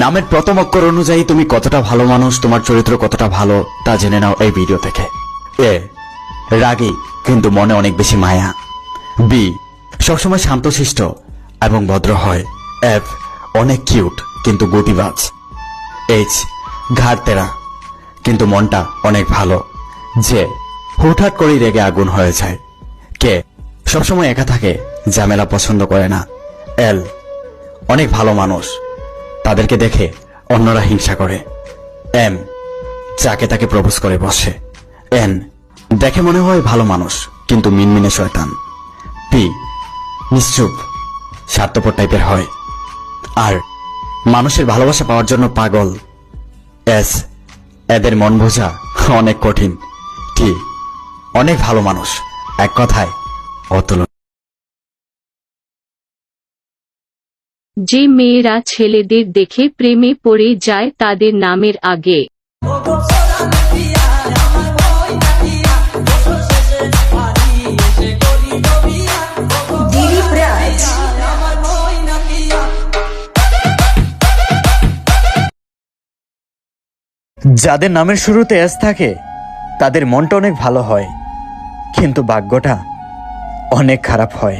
নামের প্রথম অক্ষর অনুযায়ী তুমি কতটা ভালো মানুষ, তোমার চরিত্র কতটা ভালো তা জেনে নাও এই ভিডিও থেকে। এ রাগী কিন্তু মনে অনেক বেশি মায়া। বি সবসময় শান্তশিষ্ট এবং ভদ্র হয়। এফ অনেক কিউট কিন্তু গতিবাজ। এইচ ঘাড় তেরা কিন্তু মনটা অনেক ভালো। যে হুটহাট করেই রেগে আগুন হয়ে যায়। কে সবসময় একা থাকে, ঝামেলা পছন্দ করে না। এল অনেক ভালো মানুষ, তাদেরকে দেখে অন্যরা হিংসা করে। এম যাকে তাকে প্রপোজ করে বসে। এন দেখে মনে হয় ভালো মানুষ কিন্তু মিনমিনে শয়তান। পি নিশ্চুপ স্বার্থপর টাইপের হয় আর মানুষের ভালোবাসা পাওয়ার জন্য পাগল। এস এদের মন বোঝা অনেক কঠিন। টি অনেক ভালো মানুষ, এক কথায় অতুলনীয়। যে মেয়েরা ছেলেদের দেখে প্রেমে পড়ে যায় তাদের নামের আগে যাদের নামের শুরুতে এস থাকে তাদের মনটা অনেক ভালো হয় কিন্তু ভাগ্যটা অনেক খারাপ হয়।